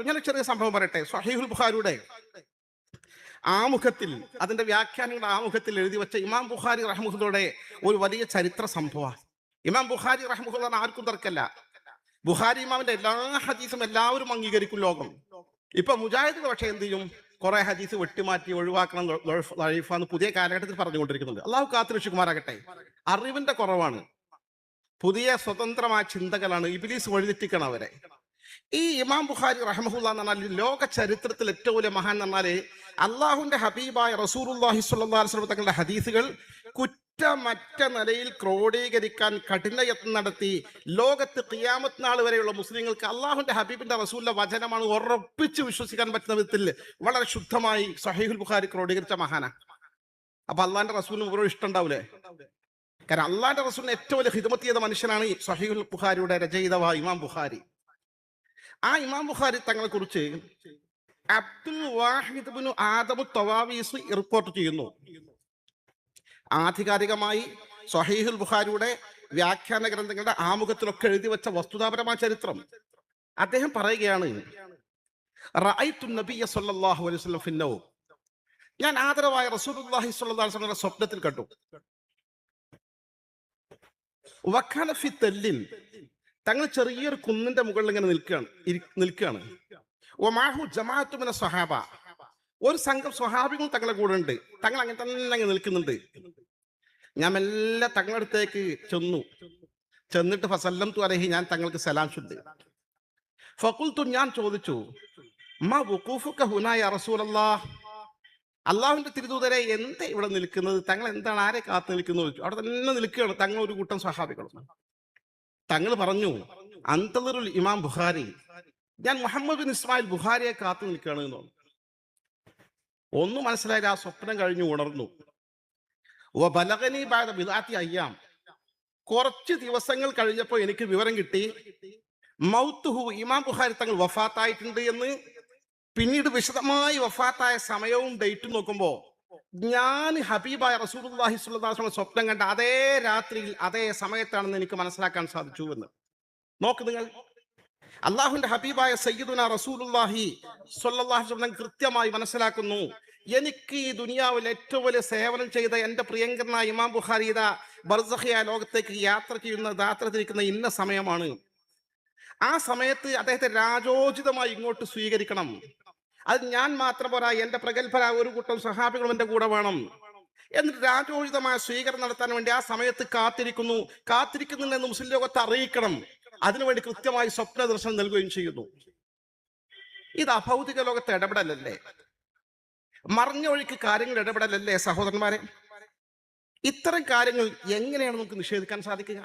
ഞാൻ ചെറിയ സംഭവം പറയട്ടെ. സ്വഹീഹുൽ ബുഖാരിയുടെ ആമുഖത്തിൽ, അതിന്റെ വ്യാഖ്യാനങ്ങളുടെ ആമുഖത്തിൽ എഴുതി വെച്ച ഇമാം ബുഖാരി റഹ്മത്തുള്ളാഹിയുടെ ഒരു വലിയ ചരിത്ര സംഭവമാണ്. ഇമാം ബുഖാരി റഹ്മത്തുള്ളാഹി ആർക്കും തർക്കല്ല. ബുഖാരി ഇമാമിന്റെ എല്ലാ ഹദീസും എല്ലാവരും അംഗീകരിക്കും ലോകം. ഇപ്പൊ മുജാഹിദുകൾ പക്ഷേ എന്ത് ചെയ്യും? കുറെ ഹദീസ് വെട്ടിമാറ്റി ഒഴിവാക്കണം, ലൈഫാന്ന് പുതിയ കാലഘട്ടത്തിൽ പറഞ്ഞുകൊണ്ടിരിക്കുന്നുണ്ട്. അള്ളാഹു കാത്തുരക്ഷിക്കുമാറാകട്ടെ. അറിവിന്റെ കുറവാണ്, പുതിയ സ്വതന്ത്രമായ ചിന്തകളാണ്, ഇബ്ലീസ് വഴിതെറ്റിക്കണം അവരെ. ഈ ഇമാം ബുഖാരി റഹ്മഹുല്ലാ എന്ന് പറഞ്ഞാൽ ലോക ചരിത്രത്തിൽ ഏറ്റവും വലിയ മഹാൻ എന്ന് പറഞ്ഞാല് അള്ളാഹുന്റെ ഹബീബായ റസൂലുള്ളാഹി സ്വല്ലല്ലാഹു അലൈഹി വസല്ലം തങ്ങളുടെ ഹദീസുകൾ കുറ്റമറ്റ നിലയിൽ ക്രോഡീകരിക്കാൻ കഠിന യത്നം നടത്തി ലോകത്ത് ഖിയാമത്ത് നാൾ വരെയുള്ള മുസ്ലിങ്ങൾക്ക് അള്ളാഹുന്റെ ഹബീബിന്റെ റസൂലിന്റെ വചനമാണ് ഉറപ്പിച്ച് വിശ്വസിക്കാൻ പറ്റുന്ന വിധത്തിൽ വളരെ ശുദ്ധമായി സ്വഹീഹുൽ ബുഖാരി ക്രോഡീകരിച്ച മഹാനാണ്. അപ്പൊ അള്ളാഹിന്റെ റസൂലിന് ഓരോ ഇഷ്ടം ഉണ്ടാവൂലേ? കാരണം അള്ളാഹിന്റെ റസൂലിന് ഏറ്റവും വലിയ ഖിദ്മത്ത് ചെയ്ത മനുഷ്യനാണ് ഈ സ്വഹീഹുൽ ബുഖാരിയുടെ രചയിതാവായ ഇമാം ബുഖാരി. ആ ഇമാം ബുഖാരി തങ്ങളെ കുറിച്ച് അബ്ദുൽ വാഹിദ് ഇബ്നു ആദം തവാവീസ് റിപ്പോർട്ട് ചെയ്യുന്നു. ആധികാരികമായി സ്വഹീഹുൽ ബുഖാരിയുടെ വ്യാഖ്യാന ഗ്രന്ഥങ്ങളുടെ ആമുഖത്തിലൊക്കെ എഴുതി വെച്ച വസ്തുതാപരമായ ചരിത്രം അദ്ദേഹം പറയുകയാണ്, റഅയ്തു നബിയ സ്വല്ലല്ലാഹു അലൈഹി വസല്ലം ഫിന്നൗം, ഞാൻ ആദരവായ റസൂലുള്ളാഹി സ്വല്ലല്ലാഹു അലൈഹി വസല്ലം സ്വപ്നത്തിൽ കണ്ടു. വഖാന ഫി തല്ലിൻ, തങ്ങൾ ചെറിയൊരു കുന്നിന്റെ മുകളിൽ ഇങ്ങനെ നിൽക്കുകയാണ്. ഒമാഹു ജമാഅത്തു മിന സ്വഹാബ, ഒരു സംഘം സ്വഹാബികൾ തങ്ങളെ കൂടെ ഉണ്ട്. തങ്ങൾ അങ്ങനെ തന്നെ അങ്ങ് നിൽക്കുന്നുണ്ട്. ഞാൻ മെല്ലെ തങ്ങളുടെ അടുത്തേക്ക് ചെന്നിട്ട് ഫസല്ലംതു അലൈഹി, ഞാൻ തങ്ങൾക്ക് സലാം ചൊല്ലി. ഫഖുൽതു, ഞാൻ ചോദിച്ചു, മാ വഖൂഫുക ഹുനാ യാ റസൂലല്ലാഹ്, അള്ളാഹുവിന്റെ തിരുദൂതരെ എന്താ ഇവിടെ നിൽക്കുന്നത്? തങ്ങൾ എന്താണ്, ആരെ കാത്തു നിൽക്കുന്നത് ചോദിച്ചു. അവിടെ തന്നെ നിൽക്കുകയാണ് തങ്ങൾ ഒരു കൂട്ടം സ്വഹാബികളും. തങ്ങൾ പറഞ്ഞു, അന്തളിറുൽ ഇമാം ബുഖാരി, ഞാൻ മുഹമ്മദ് ബിൻ ഇസ്മായിൽ ബുഖാരിയെ കാത്തു നിൽക്കുകയാണ് എന്ന് പറഞ്ഞു. ഒന്നും മനസ്സിലായില്ല. ആ സ്വപ്നം കഴിഞ്ഞു ഉണർന്നു. ബലഗനി ബഅദ ബിദ്അത്തി അയ്യാം, കുറച്ച് ദിവസങ്ങൾ കഴിഞ്ഞപ്പോൾ എനിക്ക് വിവരം കിട്ടി, മൗത്തുഹു, ഇമാം ബുഖാരി തങ്ങൾ വഫാത്തായിട്ടുണ്ട് എന്ന്. പിന്നീട് വിശദമായി വഫാത്തായ സമയവും ഡേറ്റും നോക്കുമ്പോ ഞാൻ ഹബീബായ റസൂലുള്ളാഹി സ്വല്ലല്ലാഹു അലൈഹി വസല്ലം സ്വപ്നം കണ്ട അതേ രാത്രിയിൽ അതേ സമയത്താണെന്ന് എനിക്ക് മനസ്സിലാക്കാൻ സാധിച്ചു എന്ന്. നോക്ക് നിങ്ങൾ, അള്ളാഹുവിന്റെ ഹബീബായ സയ്യിദുനാ റസൂലുള്ളാഹി സ്വല്ലല്ലാഹു അലൈഹി വസല്ലം കൃത്യമായി മനസ്സിലാക്കുന്നു, എനിക്ക് ഈ ദുനിയാവിൽ ഏറ്റവും വലിയ സേവനം ചെയ്ത എന്റെ പ്രിയങ്കരനായ ഇമാം ബുഖാരി ഇതാ ബർസഖിയ ലോകത്തേക്ക് യാത്ര തിരിക്കുന്ന ഇന്ന സമയമാണ്. ആ സമയത്ത് അദ്ദേഹത്തെ രാജോചിതമായി ഇങ്ങോട്ട് സ്വീകരിക്കണം. അത് ഞാൻ മാത്രം പോരാ, എന്റെ പ്രഗത്ഭരായ ഒരു കൂട്ടം സഹാബികളും എന്റെ കൂടെ വേണം. എന്നിട്ട് രാജോചിതമായ സ്വീകരണം നടത്താൻ വേണ്ടി ആ സമയത്ത് കാത്തിരിക്കുന്നുണ്ടെന്ന് മുസ്ലിം ലോകത്തെ അറിയിക്കണം. അതിനുവേണ്ടി കൃത്യമായി സ്വപ്ന ദർശനം നൽകുകയും ചെയ്യുന്നു. ഇത് അഭൗതിക ലോകത്തെ ഇടപെടലല്ലേ? മറിഞ്ഞ വഴിക്ക് കാര്യങ്ങൾ ഇടപെടലല്ലേ സഹോദരന്മാരെ? ഇത്തരം കാര്യങ്ങൾ എങ്ങനെയാണ് നമുക്ക് നിഷേധിക്കാൻ സാധിക്കുക?